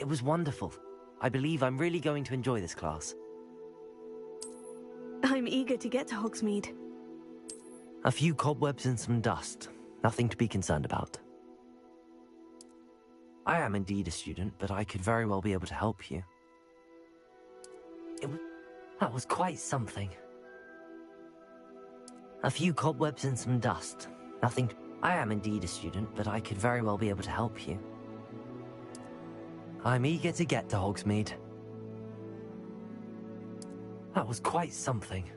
It was wonderful. I believe I'm really going to enjoy this class. I'm eager to get to Hogsmeade. A few cobwebs and some dust. Nothing to be concerned about. I am indeed a student, but I could very well be able to help you. That was quite something. A few cobwebs and some dust. Nothing. I am indeed a student, but I could very well be able to help you. I'm eager to get to Hogsmeade. That was quite something.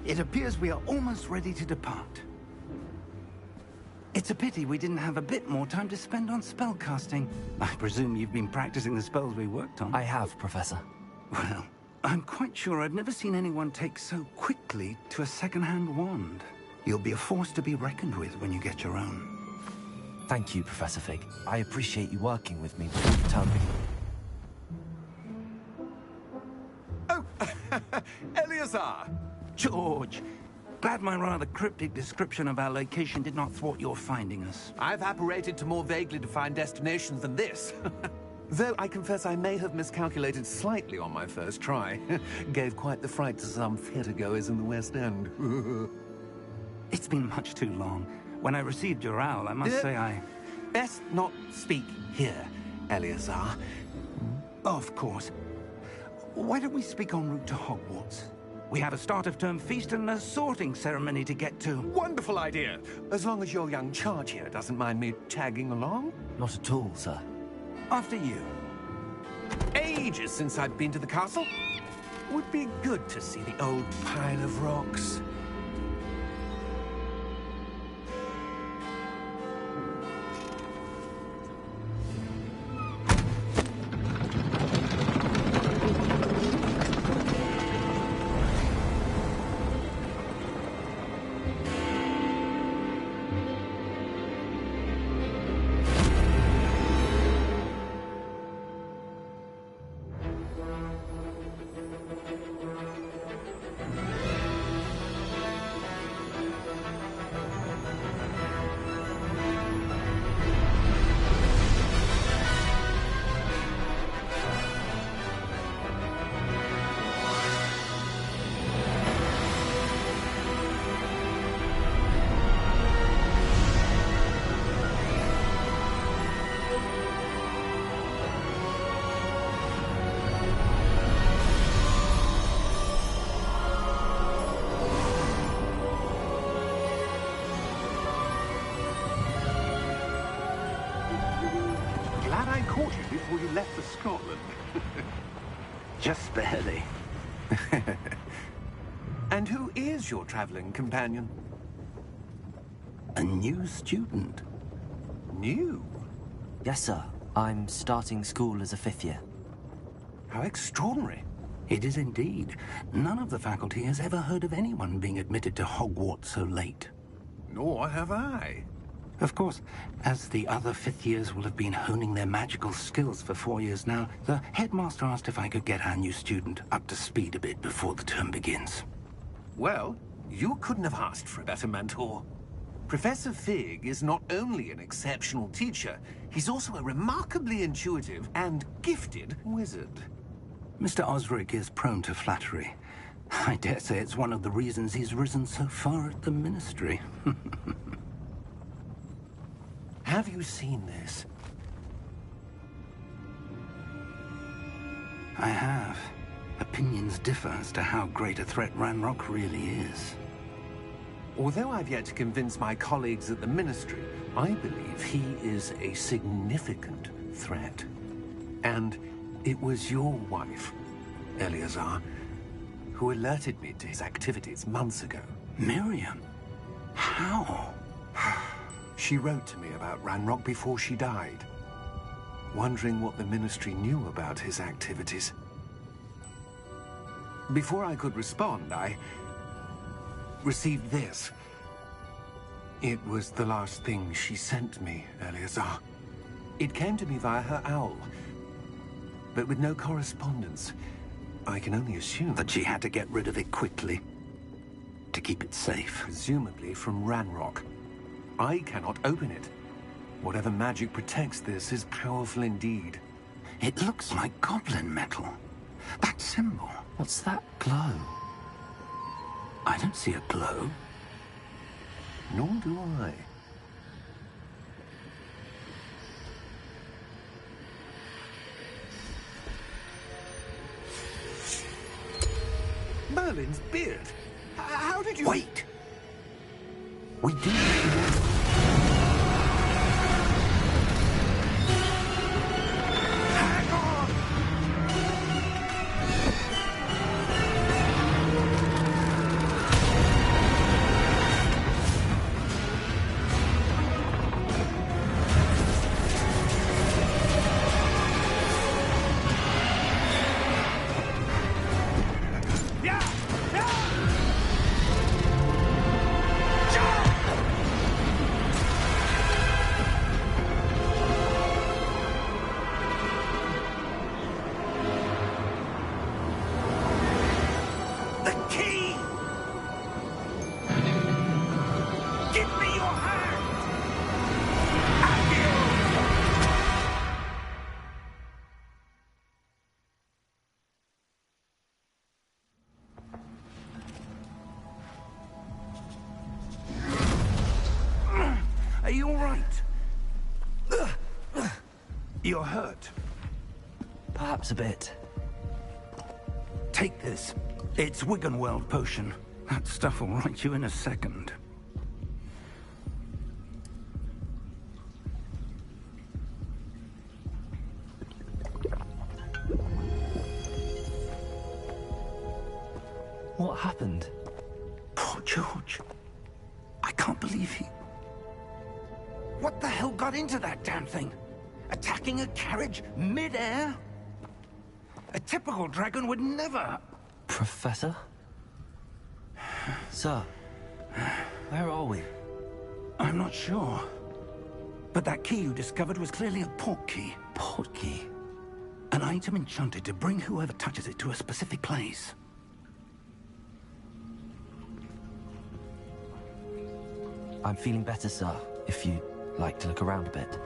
It appears we are almost ready to depart. It's a pity we didn't have a bit more time to spend on spellcasting. I presume you've been practicing the spells we worked on. I have, Professor. Well, I'm quite sure I've never seen anyone take so quickly to a second-hand wand. You'll be a force to be reckoned with when you get your own. Thank you, Professor Fig. I appreciate you working with me before you tell me. Oh, Eleazar! George, glad my rather cryptic description of our location did not thwart your finding us. I've apparated to more vaguely defined destinations than this. Though I confess I may have miscalculated slightly on my first try. Gave quite the fright to some theatre-goers in the West End. It's been much too long. When I received your owl, I must say I... Best not speak here, Eleazar. Of course. Why don't we speak en route to Hogwarts? We have a start-of-term feast and a sorting ceremony to get to. Wonderful idea! As long as your young charge here doesn't mind me tagging along. Not at all, sir. After you. Ages since I've been to the castle. Would be good to see the old pile of rocks. caught you before you left for Scotland. Just barely. And who is your traveling companion? A new student. New? Yes, sir. I'm starting school as a 5th year. How extraordinary. It is indeed. None of the faculty has ever heard of anyone being admitted to Hogwarts so late. Nor have I. Of course, as the other 5th years will have been honing their magical skills for 4 years now, the headmaster asked if I could get our new student up to speed a bit before the term begins. Well, you couldn't have asked for a better mentor. Professor Fig is not only an exceptional teacher, he's also a remarkably intuitive and gifted wizard. Mr. Osric is prone to flattery. I dare say it's one of the reasons he's risen so far at the Ministry. Have you seen this? I have. Opinions differ as to how great a threat Ranrock really is. Although I've yet to convince my colleagues at the Ministry, I believe he is a significant threat. And it was your wife, Eleazar, who alerted me to his activities months ago. Miriam? How? She wrote to me about Ranrock before she died, wondering what the Ministry knew about his activities. Before I could respond, I received this. It was the last thing she sent me, Eleazar. It came to me via her owl, but with no correspondence. I can only assume That she had to get rid of it quickly, to keep it safe. presumably from Ranrock. I cannot open it. Whatever magic protects this is powerful indeed. It looks like goblin metal. That symbol. What's that glow? I don't see a glow. Nor do I. Merlin's beard. How did you... Wait! We do... Hang on! The key! Give me your hand! Are you all right? You're hurt. Perhaps a bit. Take this. It's Wiggenweld potion. That stuff will right you in a second. What happened? Poor George. I can't believe he... What the hell got into that damn thing? Attacking a carriage mid-air? A typical dragon would never... Professor? Sir, where are we? I'm not sure. But that key you discovered was clearly a port key. Port key? An item enchanted to bring whoever touches it to a specific place. I'm feeling better, sir, if you'd like to look around a bit.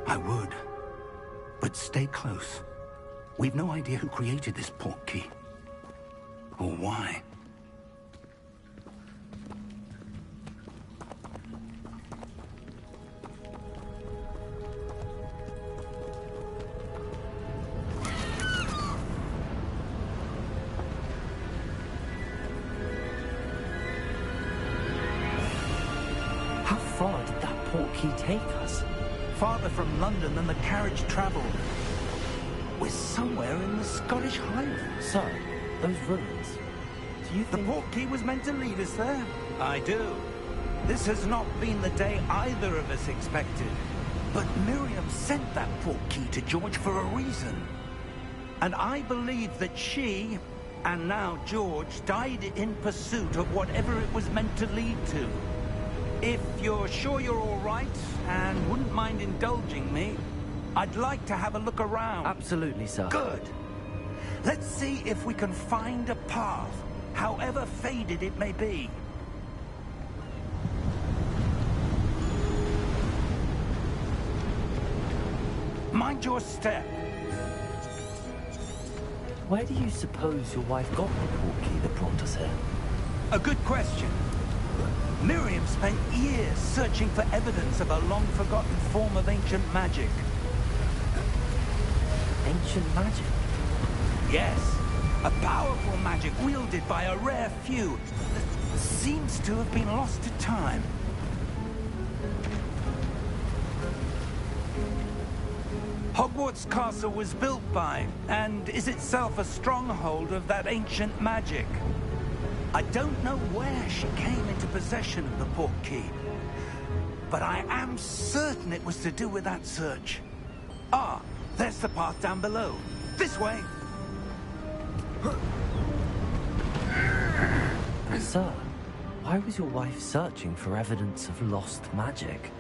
I would. But stay close. We've no idea who created this port key. Or why. How far did that port key take us? Farther from London than the carriage traveled. We're somewhere in the Scottish Highlands. Sir, those ruins. Do you The think... port key was meant to lead us there? I do. This has not been the day either of us expected. But Miriam sent that portkey to George for a reason. And I believe that she, and now George, died in pursuit of whatever it was meant to lead to. If you're sure you're all right, and wouldn't mind indulging me, I'd like to have a look around. Absolutely, sir. Good. Let's see if we can find a path, however faded it may be. Mind your step. Where do you suppose your wife got the portkey that brought us here? A good question. Miriam spent years searching for evidence of a long-forgotten form of ancient magic. Ancient magic? Yes, a powerful magic wielded by a rare few that seems to have been lost to time. Hogwarts Castle was built by, and is itself a stronghold of that ancient magic. I don't know where she came into possession of the portkey, but I am certain it was to do with that search. Ah, there's the path down below. This way. Sir, why was your wife searching for evidence of lost magic?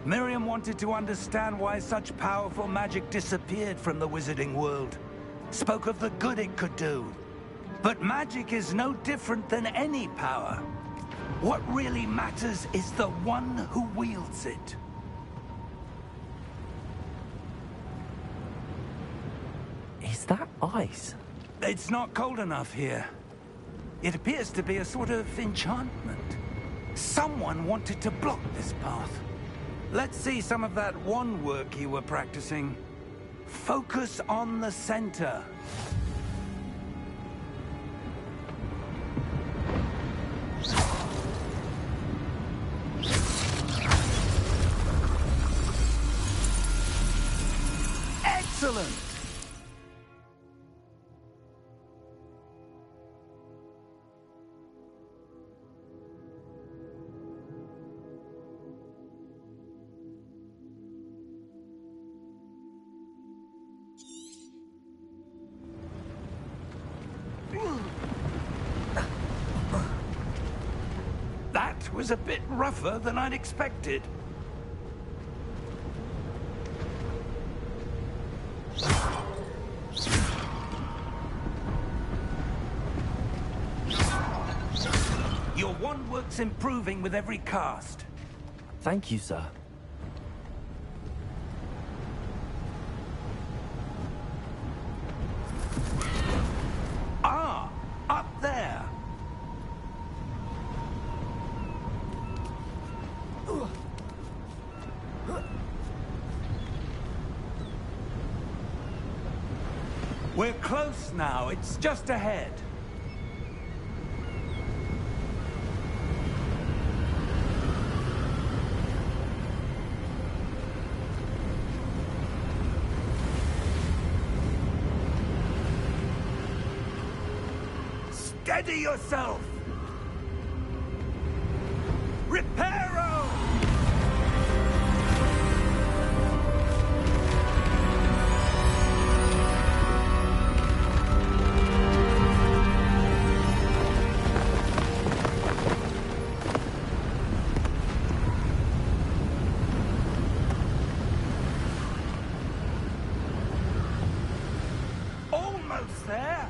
Miriam wanted to understand why such powerful magic disappeared from the wizarding world. Spoke of the good it could do. But magic is no different than any power. What really matters is the one who wields it. Is that ice? It's not cold enough here. It appears to be a sort of enchantment. Someone wanted to block this path. Let's see some of that wand work you were practicing. Focus on the center. Excellent! That was a bit rougher than I'd expected. Your wand work's improving with every cast. Thank you, sir. Ah, up there. We're close now. It's just ahead. Steady yourself! Reparo! Almost there!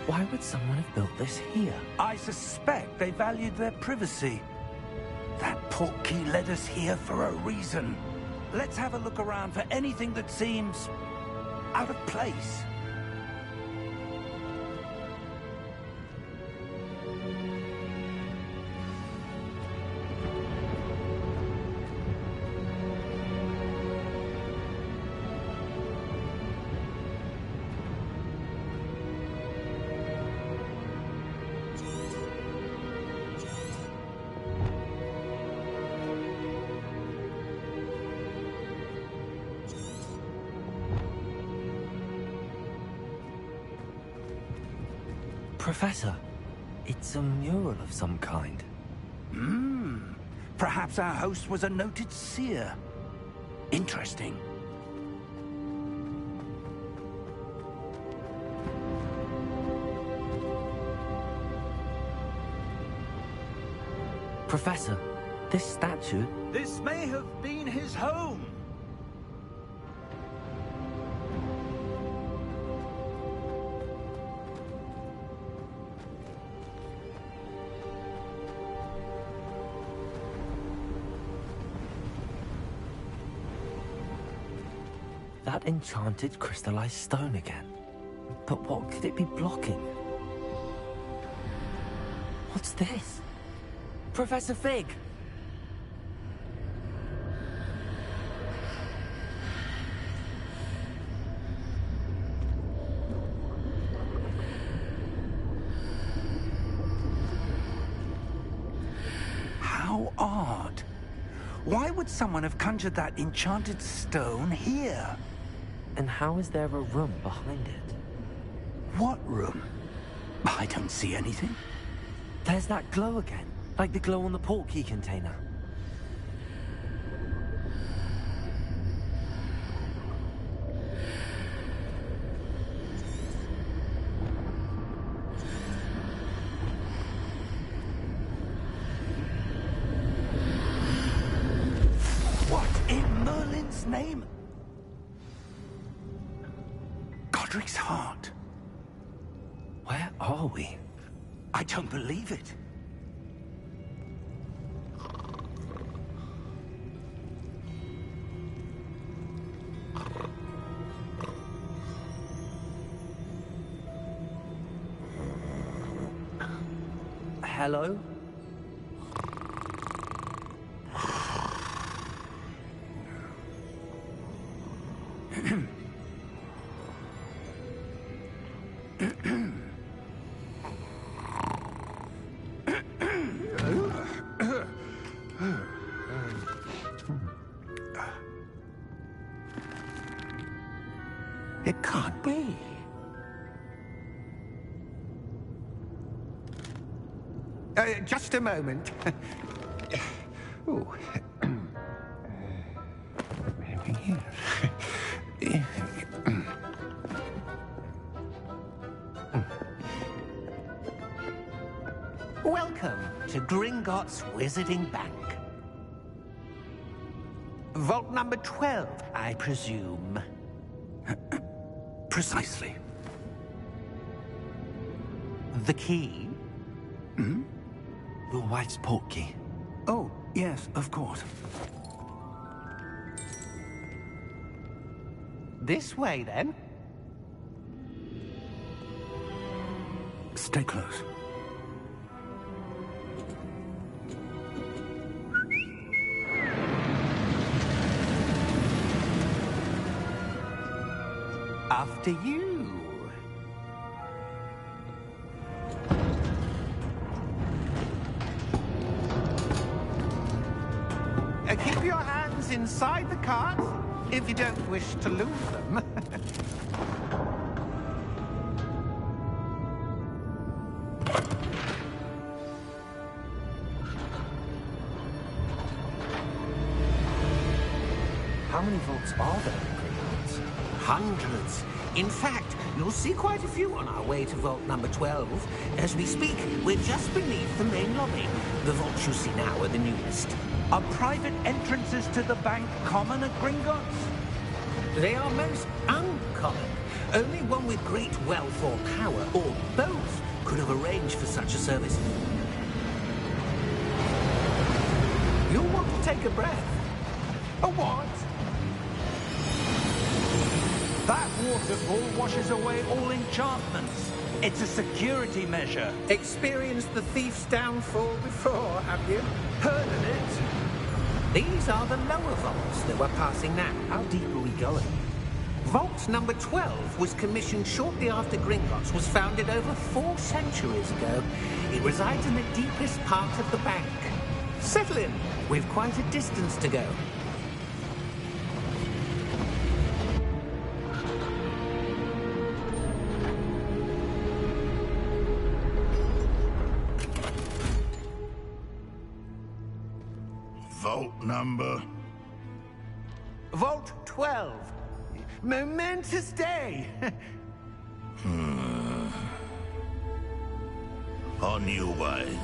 Why would someone have built this here? I suspect they valued their privacy. That portkey led us here for a reason. Let's have a look around for anything that seems out of place. Professor, it's a mural of some kind. Perhaps our host was a noted seer. Interesting. Professor, this statue... This may have been his home. That enchanted crystallized stone again. But what could it be blocking? What's this? Professor Fig! How odd. Why would someone have conjured that enchanted stone here? And how is there a room behind it? What room? I don't see anything. There's that glow again, like the glow on the portkey container. What in Merlin's name? Godric's heart. Where are we? I don't believe it. Hello? It can't be. Just a moment. Ooh. Welcome to Gringotts Wizarding Bank. Vault number 12, I presume. Precisely. The key? Your wife's portkey. Oh, yes, of course. This way, then. Stay close. After you. Keep your hands inside the cart if you don't wish to lose them. How many vaults are there in Gringotts? Hundreds. In fact, you'll see quite a few on our way to vault number 12. As we speak, we're just beneath the main lobby. The vaults you see now are the newest. Are private entrances to the bank common at Gringotts? They are most uncommon. Only one with great wealth or power, or both, could have arranged for such a service. You'll want to take a breath. A what? That waterfall washes away all enchantments. It's a security measure. Experienced the thief's downfall before, have you? Heard of it? These are the lower vaults that we're passing now. How deep are we going? Vault number 12 was commissioned shortly after Gringotts was founded over 4 centuries ago. It resides in the deepest part of the bank. Settle in. We've quite a distance to go. vault number? Vault 12. Momentous day. On your way.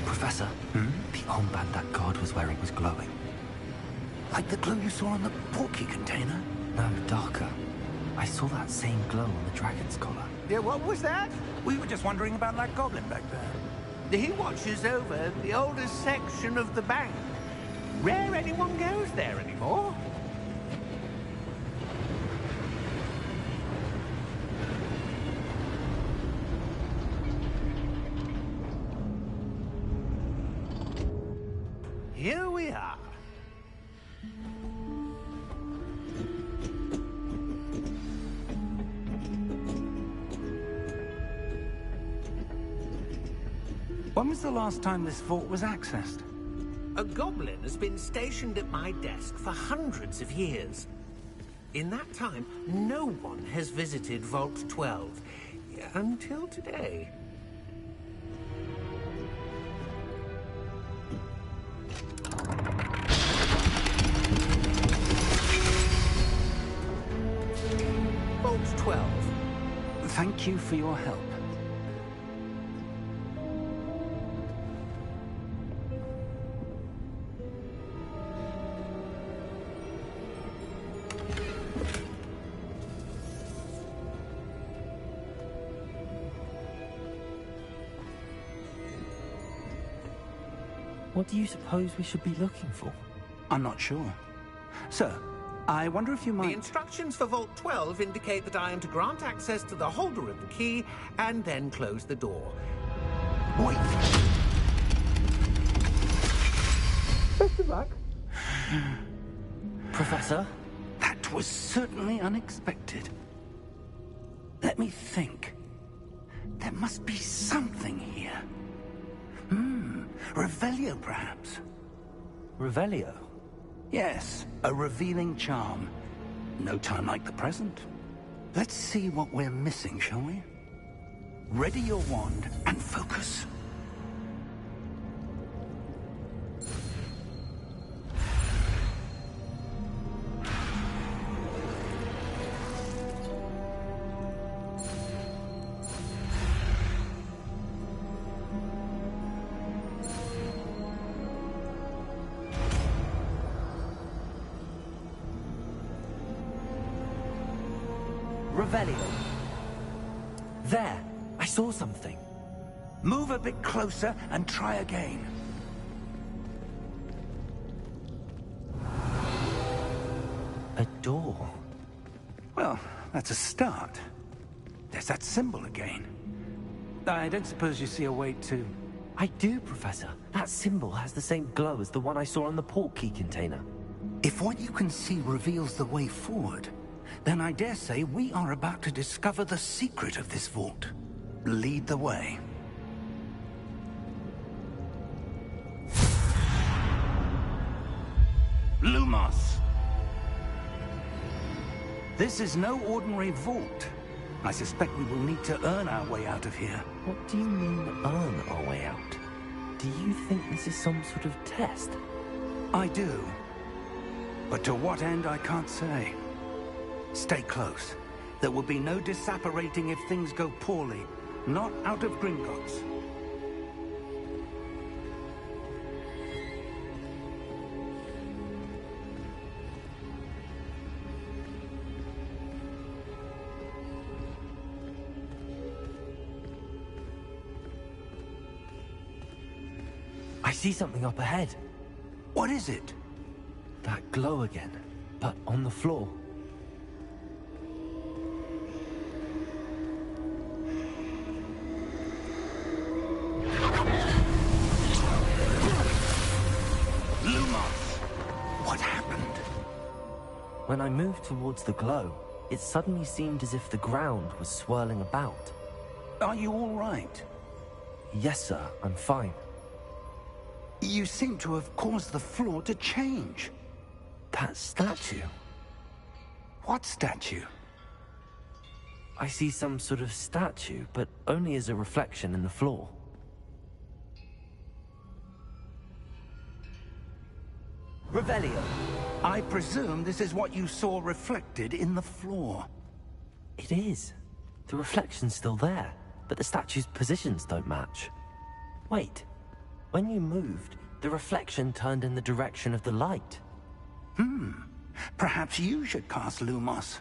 Professor, the armband that guard was wearing was glowing. Like the glow you saw on the porky container? No, darker. I saw that same glow on the dragon's collar. Yeah, what was that? We were just wondering about that goblin back there. He watches over the oldest section of the bank. Rare anyone goes there anymore. Here we are. When was the last time this vault was accessed? A goblin has been stationed at my desk for hundreds of years. In that time, no one has visited Vault 12. Until today. Vault 12. Thank you for your help. What do you suppose we should be looking for? I'm not sure. Sir, I wonder if you might... The instructions for Vault 12 indicate that I am to grant access to the holder of the key and then close the door. Wait! Best of luck. Professor? That was certainly unexpected. Let me think. There must be something here. Revelio, perhaps? Revelio? Yes, a revealing charm. No time like the present. Let's see what we're missing, shall we? Ready your wand and focus. Revelio. There! I saw something. Move a bit closer and try again. A door. Well, that's a start. There's that symbol again. I don't suppose you see a way to... I do, Professor. That symbol has the same glow as the one I saw on the port key container. If what you can see reveals the way forward, then I dare say we are about to discover the secret of this vault. Lead the way. Lumos! This is no ordinary vault. I suspect we will need to earn our way out of here. What do you mean, earn our way out? Do you think this is some sort of test? I do. But to what end, I can't say. Stay close. There will be no disapparating if things go poorly. Not out of Gringotts. I see something up ahead. What is it? That glow again, but on the floor. Lumos! What happened? When I moved towards the glow, it suddenly seemed as if the ground was swirling about. Are you all right? Yes, sir. I'm fine. You seem to have caused the floor to change. That statue. What statue? I see some sort of statue, but only as a reflection in the floor. Revelio. I presume this is what you saw reflected in the floor. It is. The reflection's still there, but the statue's positions don't match. Wait. When you moved, the reflection turned in the direction of the light. Perhaps you should cast Lumos.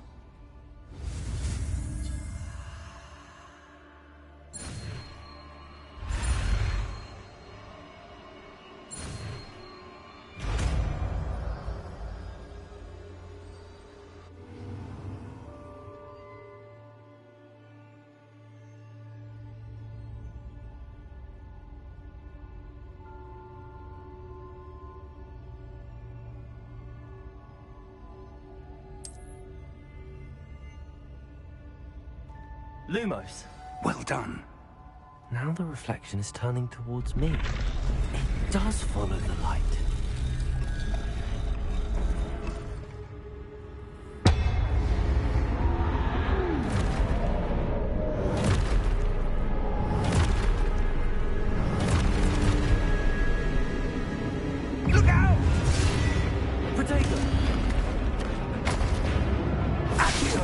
Lumos. Well done. Now the reflection is turning towards me. It does follow the light. Look out! Potato! Accio!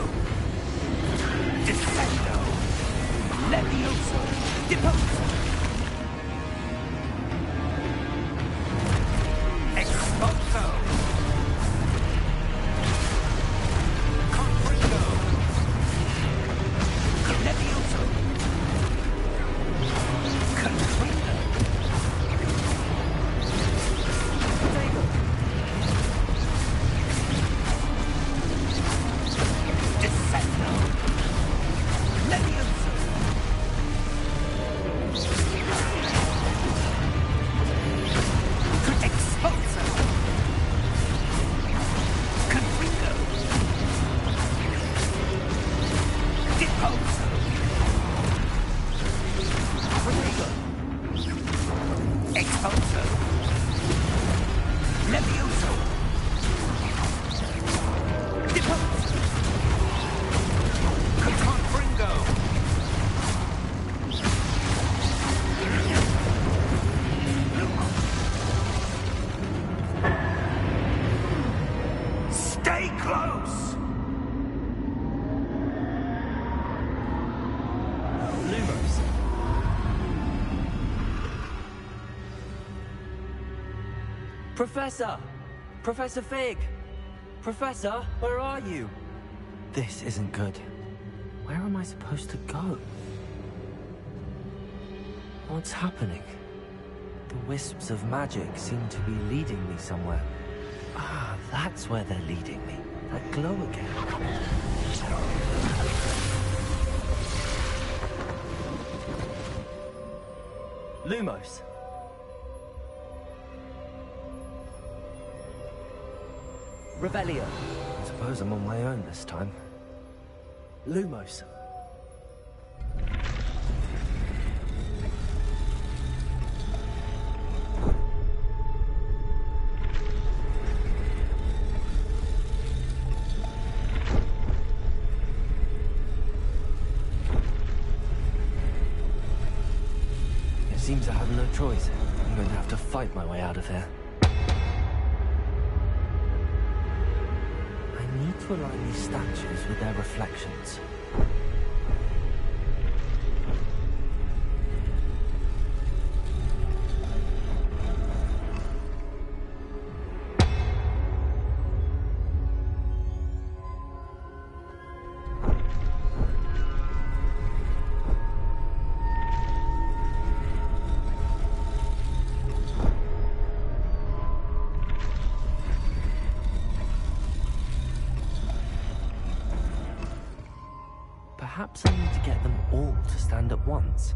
Descendo! Levioso! Deposo! Expulso! Confringo! Levioso! Confringo! Potato! Descendo! Levioso! Expulso! Confringo! Deposo! Potato! Expulso! Levioso! Deposo! Confringo! Stay close! Lumos. Professor! Professor Fig! Professor, where are you? This isn't good. Where am I supposed to go? What's happening? The wisps of magic seem to be leading me somewhere. Ah, that's where they're leading me. That glow again. Lumos. Revelio. I suppose I'm on my own this time. Lumos. It seems I have no choice. I'm going to have to fight my way out of here. I need to align these statues with their reflections. Perhaps I need to get them all to stand at once.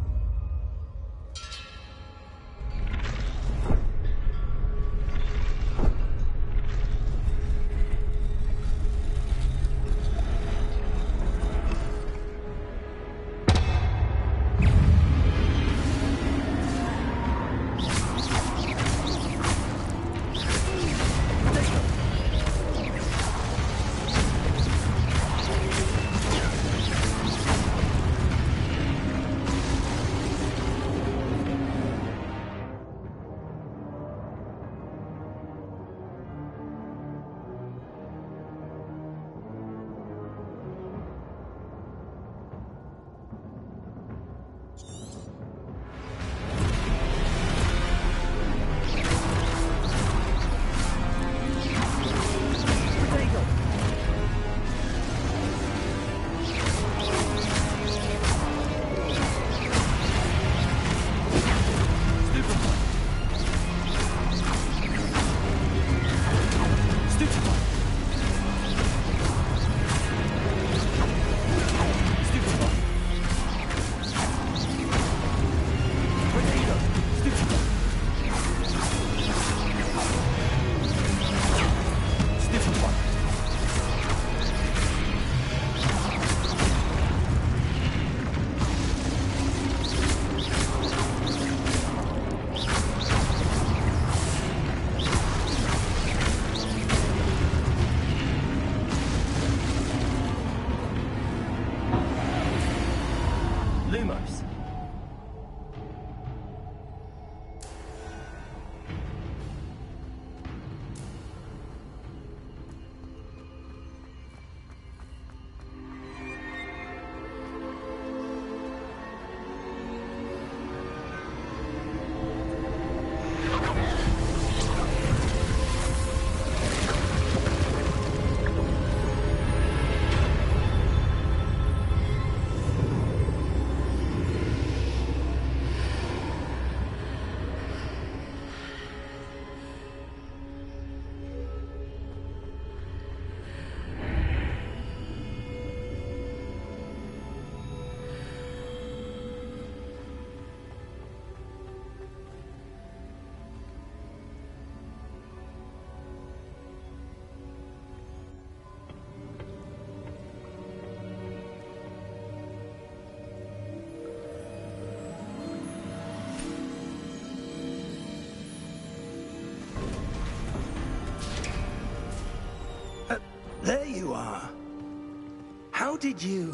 did you...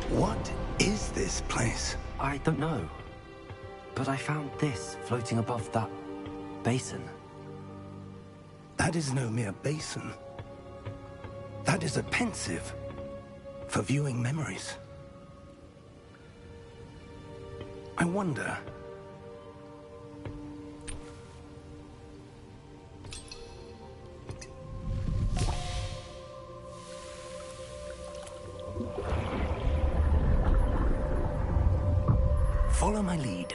What is this place? I don't know. But I found this floating above that basin. That is no mere basin. That is a pensive for viewing memories. I wonder... Follow my lead.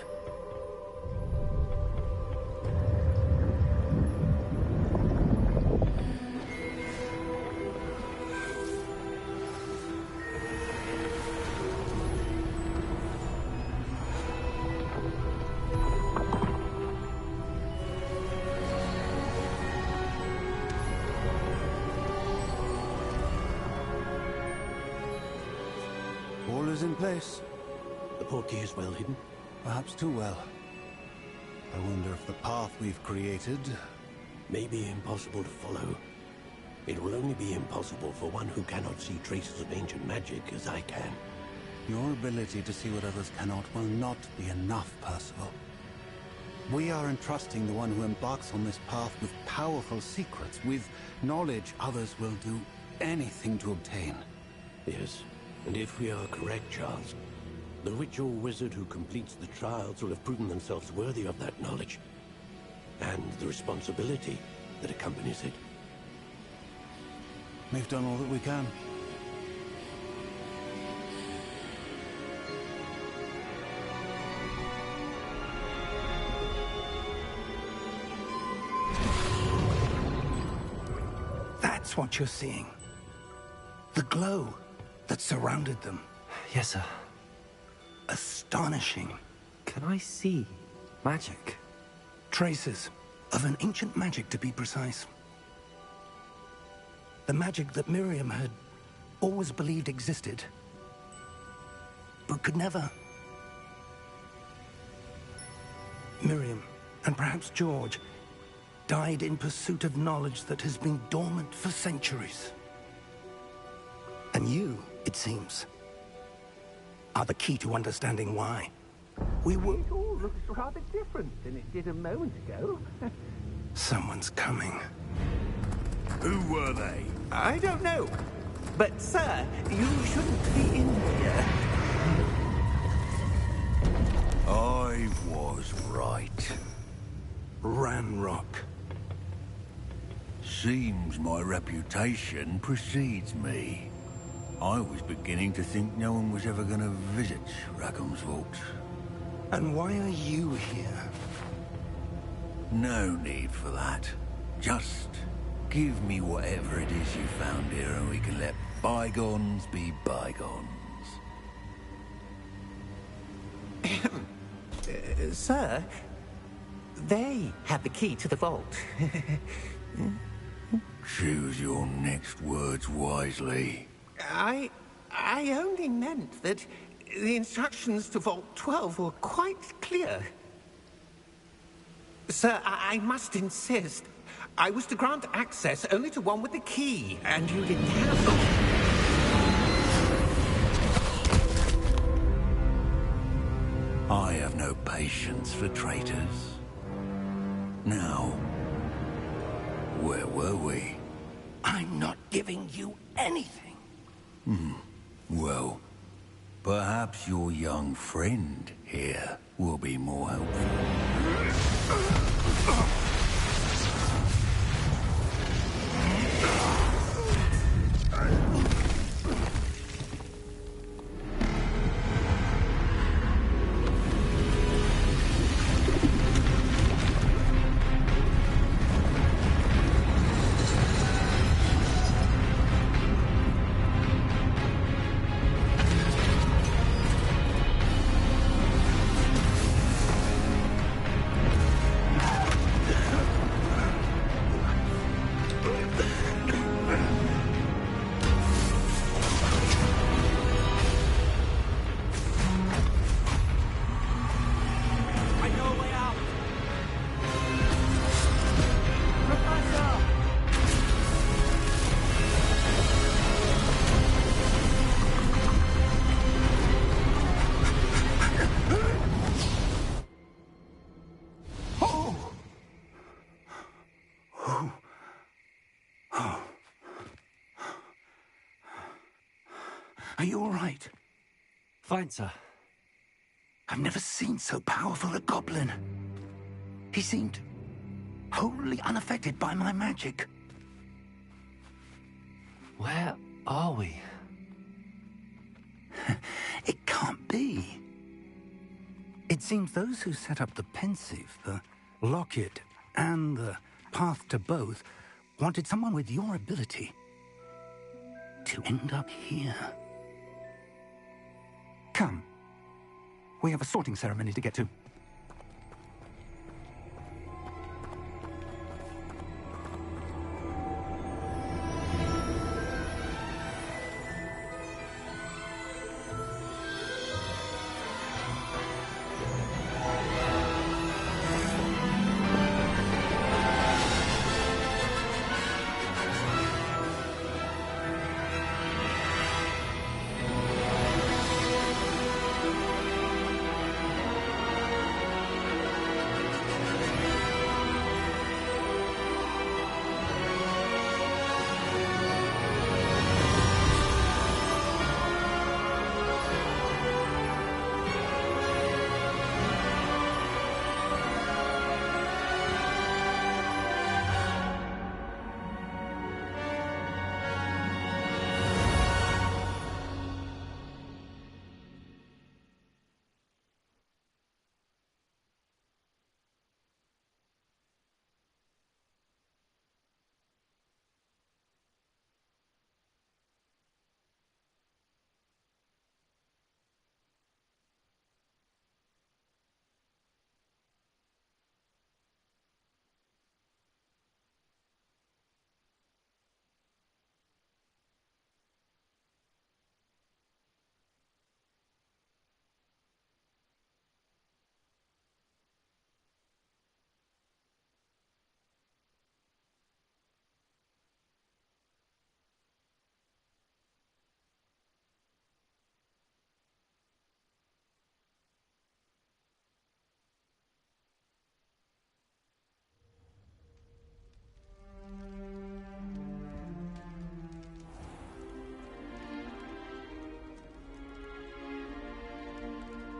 All is in place. The portkey is well hidden. Perhaps too well. I wonder if the path we've created... May be impossible to follow. It will only be impossible for one who cannot see traces of ancient magic as I can. Your ability to see what others cannot will not be enough, Percival. We are entrusting the one who embarks on this path with powerful secrets, with knowledge others will do anything to obtain. Yes, and if we are correct, Charles, the witch or wizard who completes the trials will have proven themselves worthy of that knowledge, and the responsibility that accompanies it. We've done all that we can. That's what you're seeing. The glow that surrounded them. Yes, sir. Astonishing. Can I see magic? Traces of an ancient magic, to be precise. The magic that Miriam had always believed existed, but could never. Miriam, and perhaps George, died in pursuit of knowledge that has been dormant for centuries. And you, it seems, are the key to understanding why. We will... It all looks rather different than it did a moment ago. Someone's coming. Who were they? I don't know. But, sir, you shouldn't be in here. I was right. Ranrock. Seems my reputation precedes me. I was beginning to think no one was ever going to visit Rackham's vault. And why are you here? No need for that. Just give me whatever it is you found here and we can let bygones be bygones. Sir, they have the key to the vault. Choose your next words wisely. I only meant that the instructions to Vault 12 were quite clear. Sir, I must insist. I was to grant access only to one with the key, and you didn't have them. I have no patience for traitors. Now, where were we? I'm not giving you anything. Well, perhaps your young friend here will be more helpful. Are you all right? Fine, sir. I've never seen so powerful a goblin. He seemed wholly unaffected by my magic. Where are we? It can't be. It seems those who set up the pensive, the locket, and the path to both wanted someone with your ability to end up here. Come. We have a sorting ceremony to get to.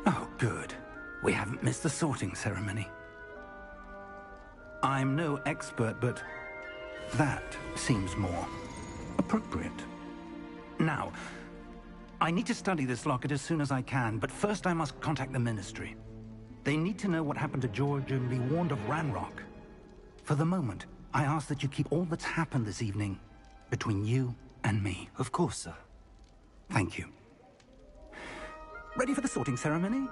Oh, good. We haven't missed the sorting ceremony. I'm no expert, but that seems more appropriate. Now, I need to study this locket as soon as I can, but first I must contact the Ministry. They need to know what happened to George and be warned of Ranrock. For the moment, I ask that you keep all that's happened this evening between you and me. Of course, sir. Thank you. Ready for the sorting ceremony?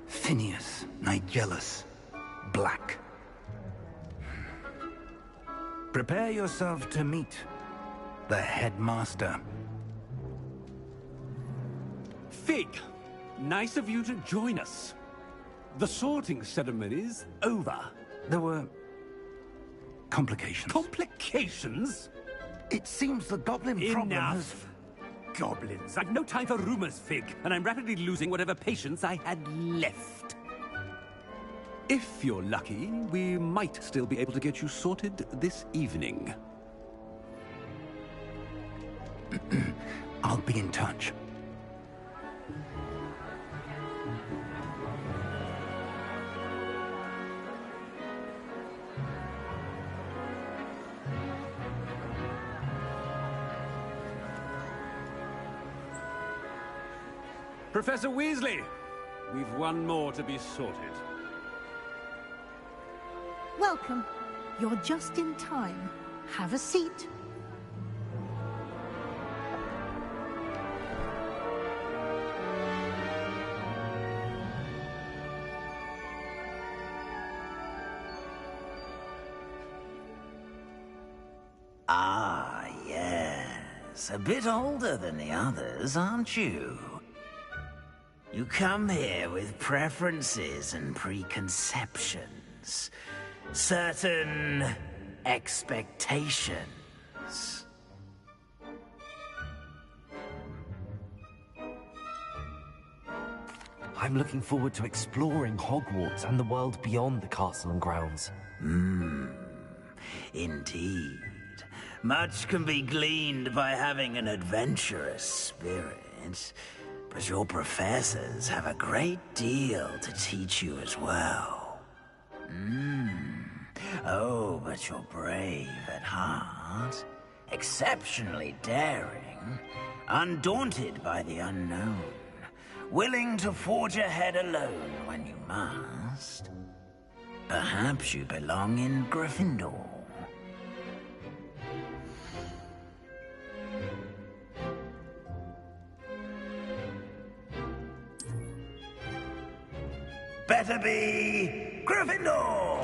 Phineas, Nigellus, Black. Prepare yourself to meet the headmaster. Fig, nice of you to join us. The sorting ceremony's over. There were complications. Complications? It seems the goblin problem has... Enough! Goblins. I've no time for rumors, Fig, and I'm rapidly losing whatever patience I had left. If you're lucky, we might still be able to get you sorted this evening. I'll be in touch. Professor Weasley, we've one more to be sorted. Welcome. You're just in time. Have a seat. Ah, yes. A bit older than the others, aren't you? You come here with preferences and preconceptions. Certain expectations. I'm looking forward to exploring Hogwarts and the world beyond the castle and grounds. Indeed. Much can be gleaned by having an adventurous spirit, but your professors have a great deal to teach you as well. Oh, but you're brave at heart, exceptionally daring, undaunted by the unknown, willing to forge ahead alone when you must. Perhaps you belong in Gryffindor. Better be Gryffindor!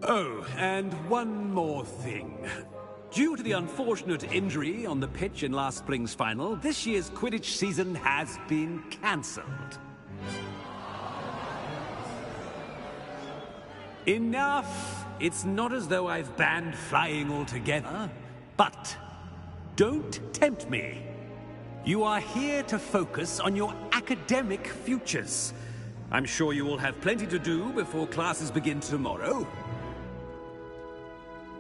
Oh, and one more thing. Due to the unfortunate injury on the pitch in last spring's final, this year's Quidditch season has been cancelled. Enough! It's not as though I've banned flying altogether, but don't tempt me. You are here to focus on your academic futures. I'm sure you will have plenty to do before classes begin tomorrow.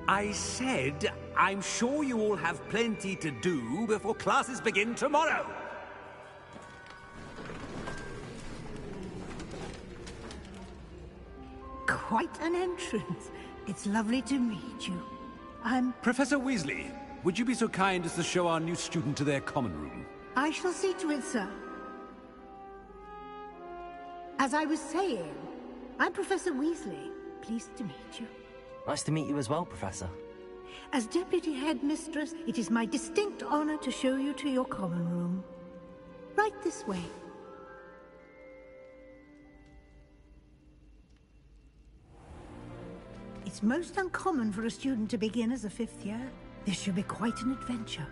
I said, I'm sure you all have plenty to do before classes begin tomorrow. Quite an entrance. It's lovely to meet you. I'm... Professor Weasley, would you be so kind as to show our new student to their common room? I shall see to it, sir. As I was saying, I'm Professor Weasley. Pleased to meet you. Nice to meet you as well, Professor. As Deputy Headmistress, it is my distinct honor to show you to your common room. Right this way. It's most uncommon for a student to begin as a fifth year. This should be quite an adventure.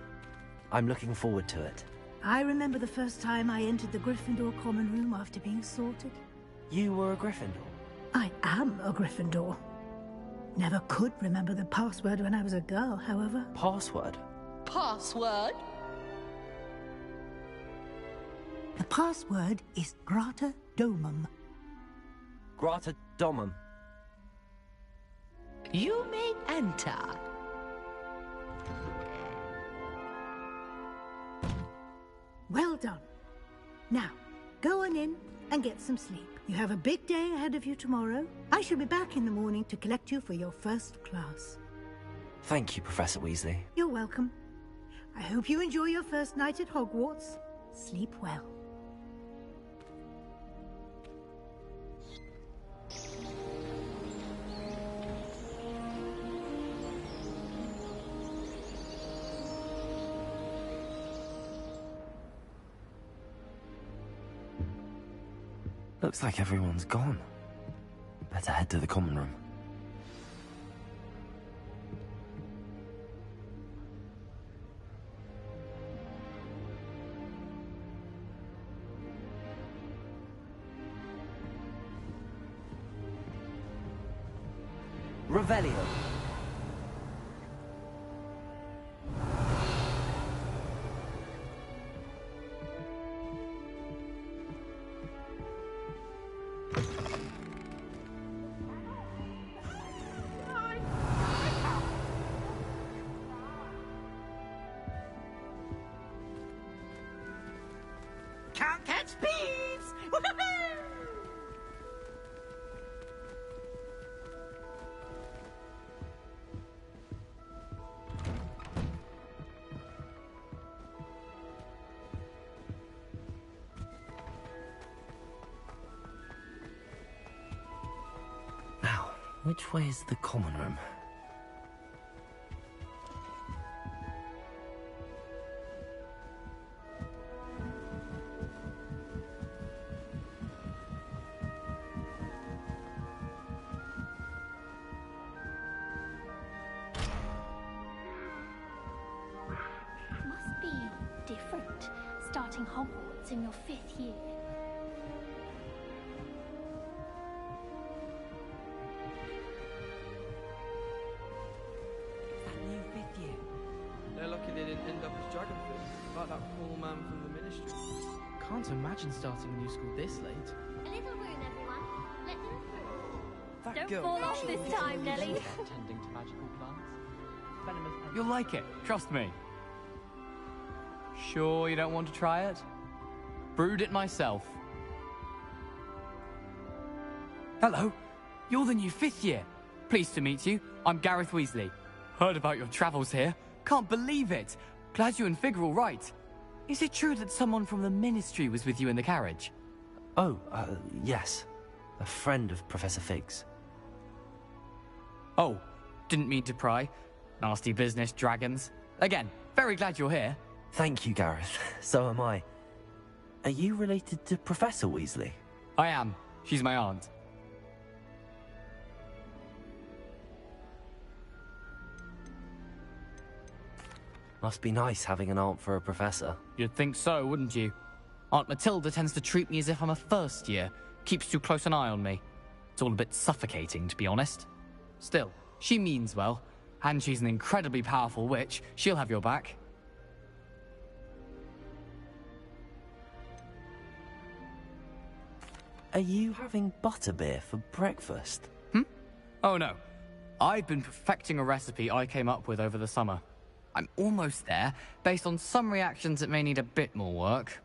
I'm looking forward to it. I remember the first time I entered the Gryffindor common room after being sorted. You were a Gryffindor? I am a Gryffindor. Never could remember the password when I was a girl, however. Password? Password? The password is Grata Domum. Grata Domum. You may enter. Well done. Now, go on in and get some sleep. You have a big day ahead of you tomorrow. I shall be back in the morning to collect you for your first class. Thank you, Professor Weasley. You're welcome. I hope you enjoy your first night at Hogwarts. Sleep well. Looks like everyone's gone. Better head to the common room. Revelio. Can't catch thieves! Now, which way is the common room? starting Hogwarts in your 5th year. That new 5th year. They're lucky they didn't end up as dragonflies, like that poor man from the ministry. Can't imagine starting a new school this late. A little room, everyone. Let them through. That Don't girl, fall off this time, Nelly. Tending to magical plants. You'll like it, trust me. Sure you don't want to try it? Brewed it myself. Hello, you're the new 5th year. Pleased to meet you. I'm Gareth Weasley. Heard about your travels here. Can't believe it. Glad you and Fig are all right. Is it true that someone from the Ministry was with you in the carriage? Oh, yes. A friend of Professor Fig's. Oh, didn't mean to pry. Nasty business, dragons. Again, very glad you're here. Thank you, Gareth. So am I. Are you related to Professor Weasley? I am. She's my aunt. Must be nice having an aunt for a professor. You'd think so, wouldn't you? Aunt Matilda tends to treat me as if I'm a first year. Keeps too close an eye on me. It's all a bit suffocating, to be honest. Still, she means well. And she's an incredibly powerful witch. She'll have your back. Are you having butterbeer for breakfast? Oh no. I've been perfecting a recipe I came up with over the summer. I'm almost there, based on some reactions that may need a bit more work.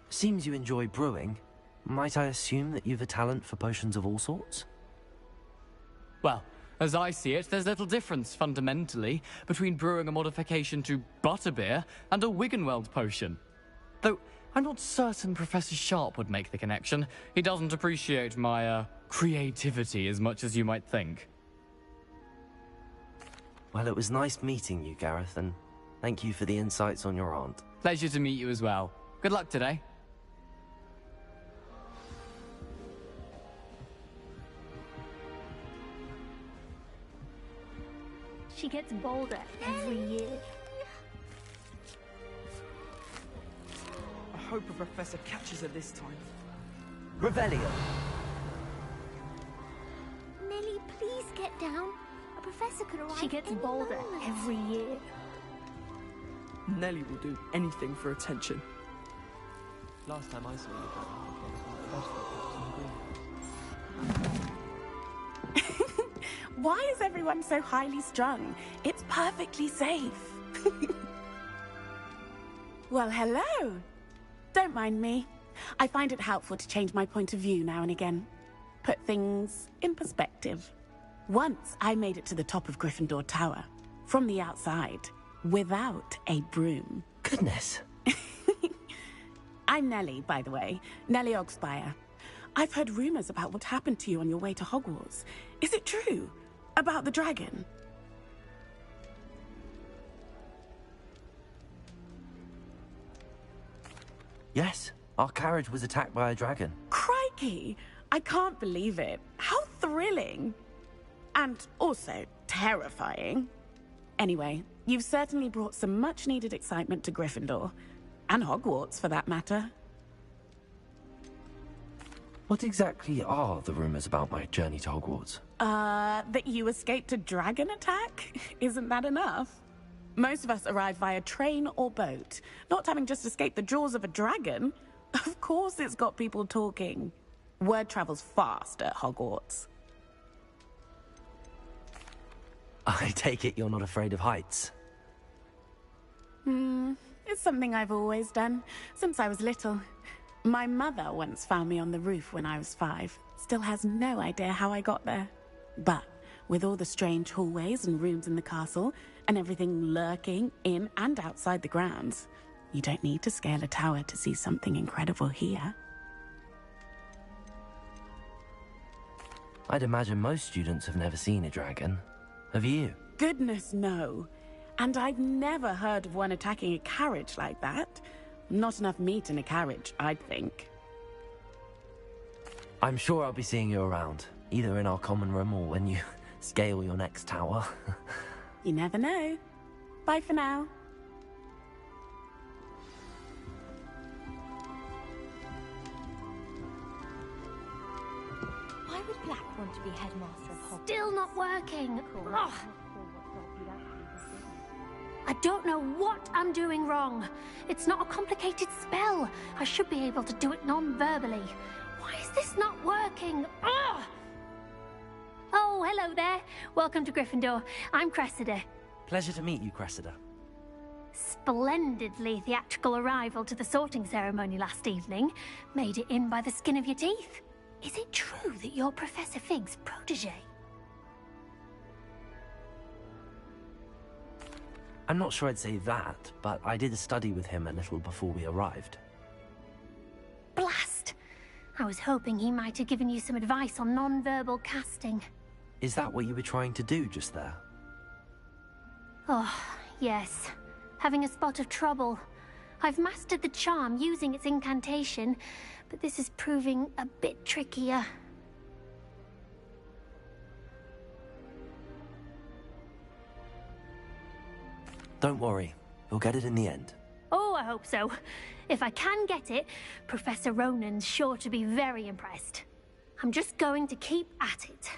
Seems you enjoy brewing. Might I assume that you've a talent for potions of all sorts? Well, as I see it, there's little difference, fundamentally, between brewing a modification to butterbeer and a Wiggenweld potion. Though, I'm not certain Professor Sharp would make the connection. He doesn't appreciate my, creativity as much as you might think. Well, it was nice meeting you, Gareth, and thank you for the insights on your aunt. Pleasure to meet you as well. Good luck today. She gets bolder every year. I hope a professor catches her this time. Revelio! Nelly, please get down. A professor could arrive. She gets bolder every year. Nelly will do anything for attention. Last time I saw Why is everyone so highly strung? It's perfectly safe. Well, hello. Don't mind me. I find it helpful to change my point of view now and again. Put things in perspective. Once I made it to the top of Gryffindor Tower, from the outside, without a broom. Goodness. I'm Nellie, by the way. Nellie Ogspire. I've heard rumors about what happened to you on your way to Hogwarts. Is it true? About the dragon? Yes, our carriage was attacked by a dragon. Crikey! I can't believe it. How thrilling! And also terrifying. Anyway, you've certainly brought some much-needed excitement to Gryffindor. And Hogwarts, for that matter. What exactly are the rumors about my journey to Hogwarts? That you escaped a dragon attack? Isn't that enough? Most of us arrive via train or boat, not having just escaped the jaws of a dragon. Of course it's got people talking. Word travels fast at Hogwarts. I take it you're not afraid of heights? It's something I've always done, since I was little. My mother once found me on the roof when I was 5. Still has no idea how I got there. But with all the strange hallways and rooms in the castle, and everything lurking in and outside the grounds, you don't need to scale a tower to see something incredible here. I'd imagine most students have never seen a dragon. Have you? Goodness, no. And I've never heard of one attacking a carriage like that. Not enough meat in a carriage, I'd think. I'm sure I'll be seeing you around, either in our common room or when you scale your next tower. You never know. Bye for now. would Black want to be headmaster of Hogwarts? Still not working. Ugh. I don't know what I'm doing wrong. It's not a complicated spell. I should be able to do it non-verbally. Why is this not working? Ugh! Oh, hello there. Welcome to Gryffindor. I'm Cressida. Pleasure to meet you, Cressida. Splendidly theatrical arrival to the sorting ceremony last evening. Made it in by the skin of your teeth. Is it true that you're Professor Fig's protege? I'm not sure I'd say that, but I did study with him a little before we arrived. Blast! I was hoping he might have given you some advice on non-verbal casting. Is that what you were trying to do just there? Oh, yes. Having a spot of trouble. I've mastered the charm using its incantation, but this is proving a bit trickier. Don't worry, you'll get it in the end. Oh, I hope so. If I can get it, Professor Ronan's sure to be very impressed. I'm just going to keep at it.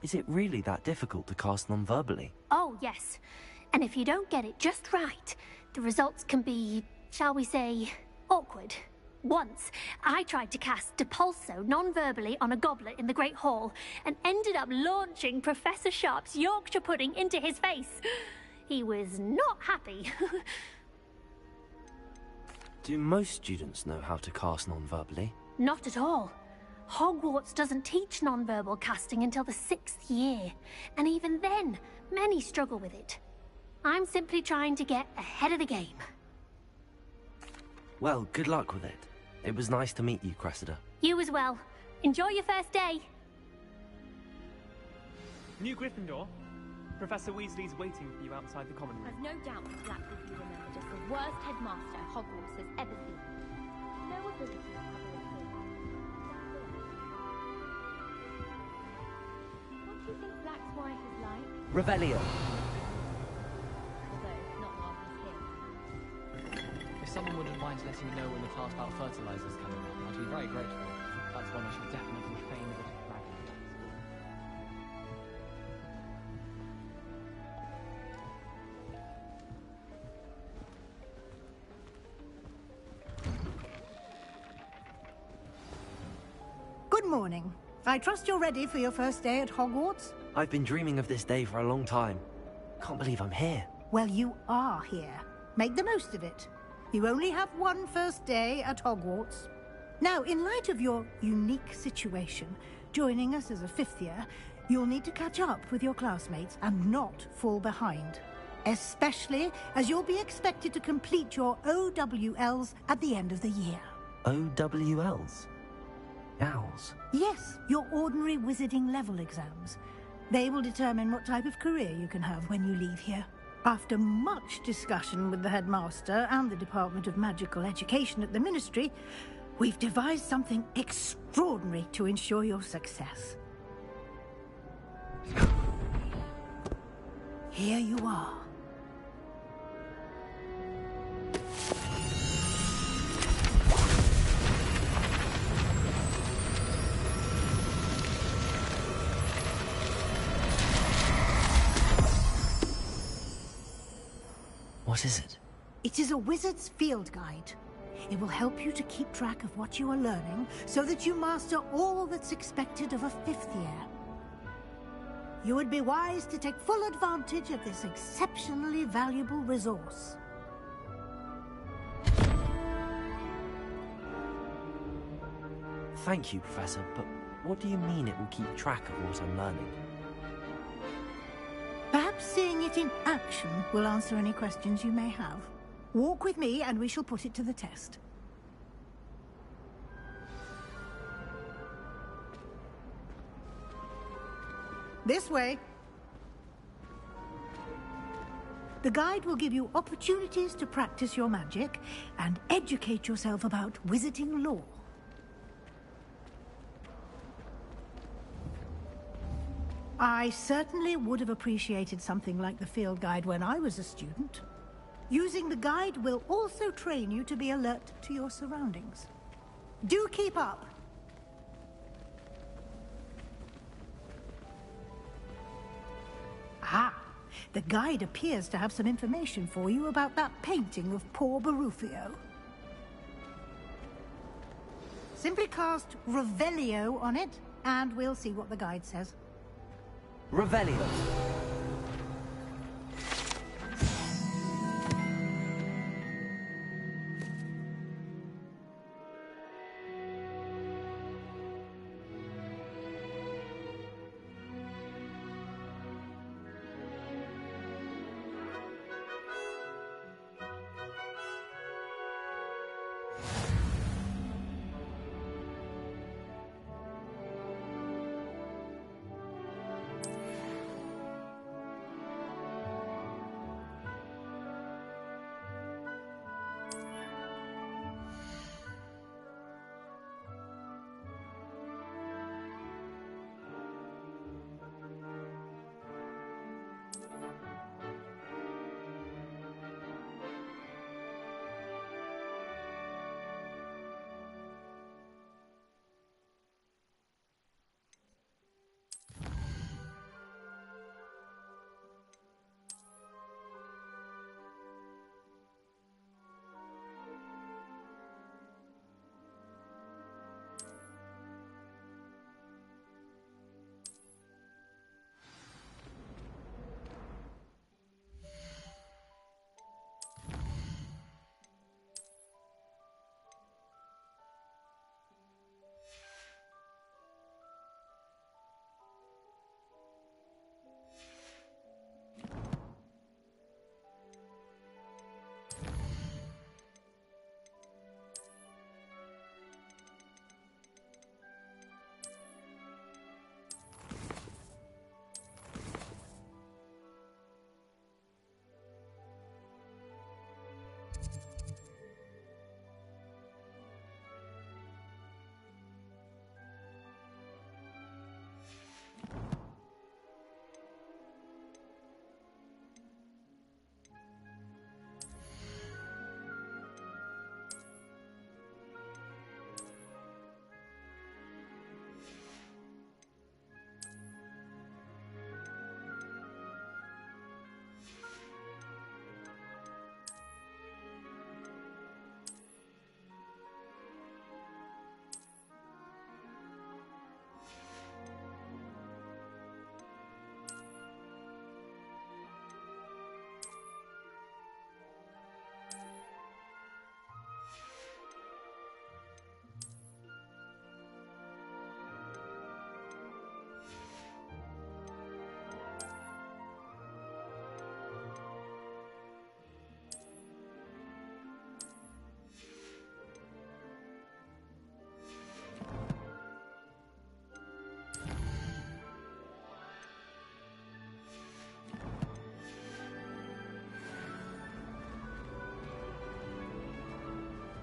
Is it really that difficult to cast non-verbally? Oh, yes. And if you don't get it just right, the results can be, shall we say, awkward. Once, I tried to cast Depulso non-verbally on a goblet in the Great Hall and ended up launching Professor Sharp's Yorkshire pudding into his face. He was not happy. Do most students know how to cast non-verbally? Not at all. Hogwarts doesn't teach non-verbal casting until the 6th year, and even then, many struggle with it. I'm simply trying to get ahead of the game. Well, good luck with it. It was nice to meet you, Cressida. You as well. Enjoy your first day. New Gryffindor. Professor Weasley's waiting for you outside the common room. I've no doubt that Black will be remembered as the worst headmaster Hogwarts has ever seen. No ability to have a What do you think Black's wife is like? Revelio. Although, not while he's here. If someone wouldn't mind letting me know when the class about fertilizer's coming up, I'd be very grateful. That's one I should definitely feign a bit of bragging about. Good morning. I trust you're ready for your first day at Hogwarts? I've been dreaming of this day for a long time. Can't believe I'm here. Well, you are here. Make the most of it. You only have one first day at Hogwarts. Now, in light of your unique situation, joining us as a 5th year, you'll need to catch up with your classmates and not fall behind. Especially as you'll be expected to complete your OWLs at the end of the year. OWLs? Owls? Yes, your ordinary wizarding level exams. They will determine what type of career you can have when you leave here. After much discussion with the headmaster and the Department of Magical Education at the Ministry, we've devised something extraordinary to ensure your success. Here you are. What is it? It is a wizard's field guide. It will help you to keep track of what you are learning so that you master all that's expected of a 5th year. You would be wise to take full advantage of this exceptionally valuable resource. Thank you, Professor, but what do you mean it will keep track of what I'm learning? Perhaps seeing it in action will answer any questions you may have. Walk with me and we shall put it to the test. This way. The guide will give you opportunities to practice your magic and educate yourself about wizarding lore. I certainly would have appreciated something like the field guide when I was a student. Using the guide will also train you to be alert to your surroundings. Do keep up! Ah, the guide appears to have some information for you about that painting of poor Barufio. Simply cast Revelio on it, and we'll see what the guide says. Revelio.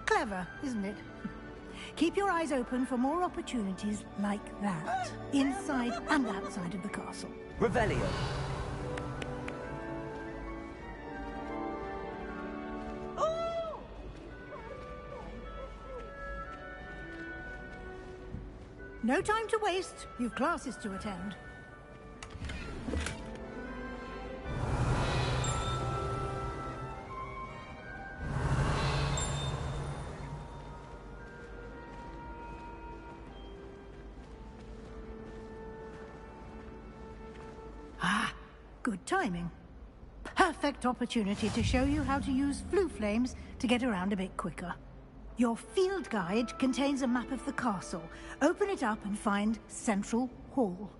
Clever, isn't it? Keep your eyes open for more opportunities like that, inside and outside of the castle. Revelio. No time to waste. You've classes to attend. Good timing. Perfect opportunity to show you how to use flue flames to get around a bit quicker. Your field guide contains a map of the castle. Open it up and find Central Hall.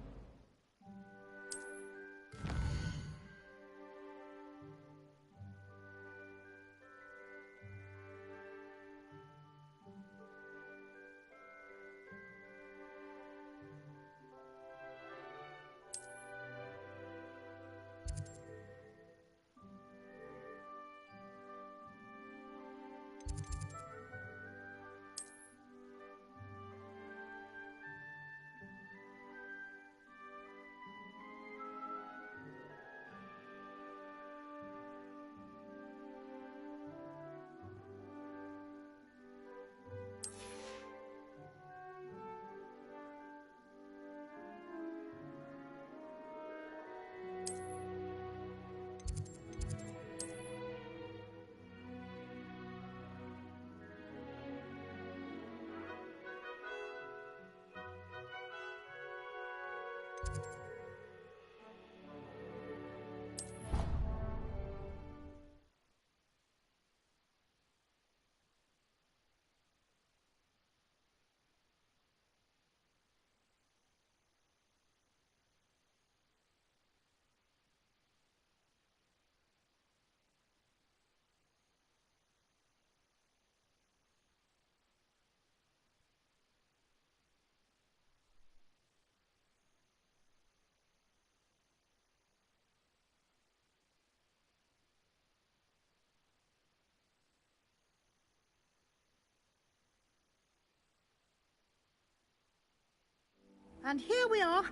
And here we are.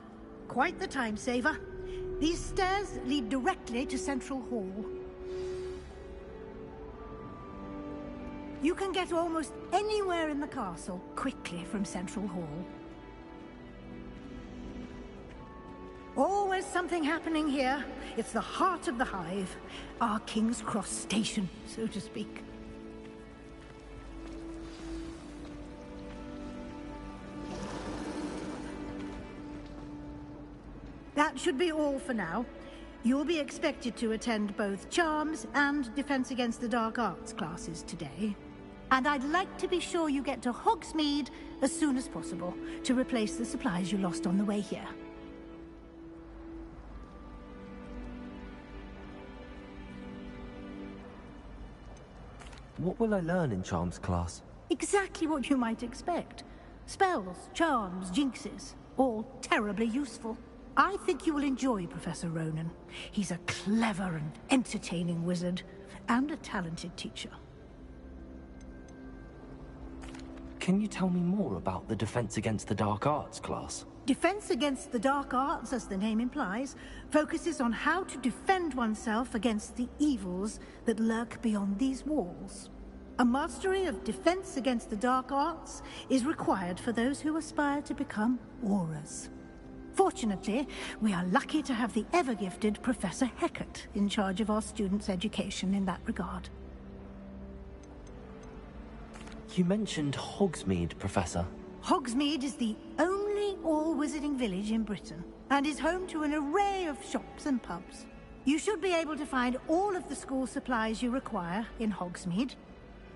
Quite the time saver. These stairs lead directly to Central Hall. You can get almost anywhere in the castle quickly from Central Hall. Always something happening here. It's the heart of the Hive. Our King's Cross station, so to speak. That should be all for now. You'll be expected to attend both Charms and Defense Against the Dark Arts classes today. And I'd like to be sure you get to Hogsmeade as soon as possible to replace the supplies you lost on the way here. What will I learn in Charms class? Exactly what you might expect. Spells, charms, jinxes, all terribly useful. I think you will enjoy Professor Ronan. He's a clever and entertaining wizard, and a talented teacher. Can you tell me more about the Defense Against the Dark Arts class? Defense Against the Dark Arts, as the name implies, focuses on how to defend oneself against the evils that lurk beyond these walls. A mastery of Defense Against the Dark Arts is required for those who aspire to become Aurors. Fortunately, we are lucky to have the ever-gifted Professor Hecat in charge of our students' education in that regard. You mentioned Hogsmeade, Professor. Hogsmeade is the only all-wizarding village in Britain, and is home to an array of shops and pubs. You should be able to find all of the school supplies you require in Hogsmeade.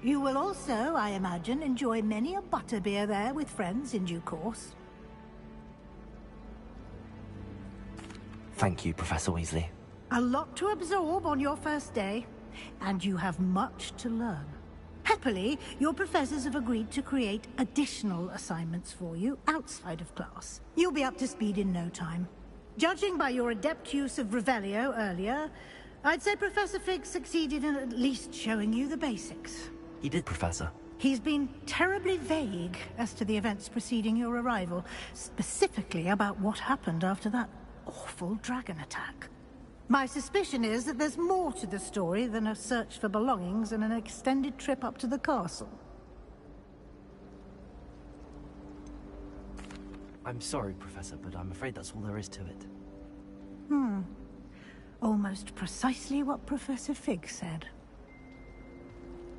You will also, I imagine, enjoy many a butterbeer there with friends in due course. Thank you, Professor Weasley. A lot to absorb on your first day, and you have much to learn. Happily, your professors have agreed to create additional assignments for you outside of class. You'll be up to speed in no time. Judging by your adept use of Revelio earlier, I'd say Professor Fig succeeded in at least showing you the basics. He did, Professor. He's been terribly vague as to the events preceding your arrival, specifically about what happened after that awful dragon attack. My suspicion is that there's more to the story than a search for belongings and an extended trip up to the castle. I'm sorry, Professor, but I'm afraid that's all there is to it. Almost precisely what Professor Fig said.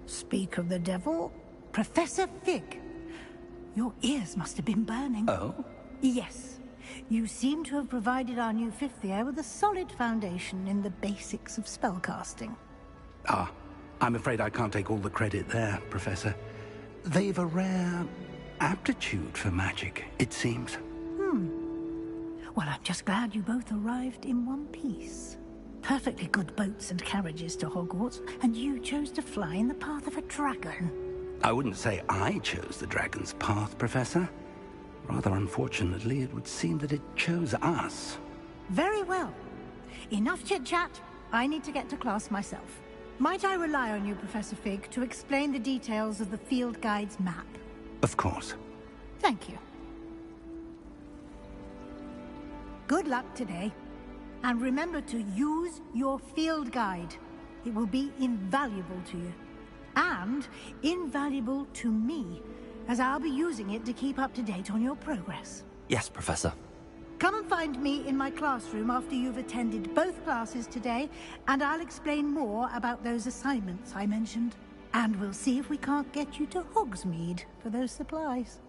Speak of the devil, Professor Fig. Your ears must have been burning. Oh? Yes. You seem to have provided our new fifth year with a solid foundation in the basics of spellcasting. Ah, I'm afraid I can't take all the credit there, Professor. They've a rare aptitude for magic, it seems. Well, I'm just glad you both arrived in one piece. Perfectly good boats and carriages to Hogwarts, and you chose to fly in the path of a dragon. I wouldn't say I chose the dragon's path, Professor. Rather unfortunately, it would seem that it chose us. Very well. Enough chit-chat. I need to get to class myself. Might I rely on you, Professor Fig, to explain the details of the field guide's map? Of course. Thank you. Good luck today. And remember to use your field guide. It will be invaluable to you. And invaluable to me, as I'll be using it to keep up to date on your progress. Yes, Professor. Come and find me in my classroom after you've attended both classes today, and I'll explain more about those assignments I mentioned. And we'll see if we can't get you to Hogsmeade for those supplies.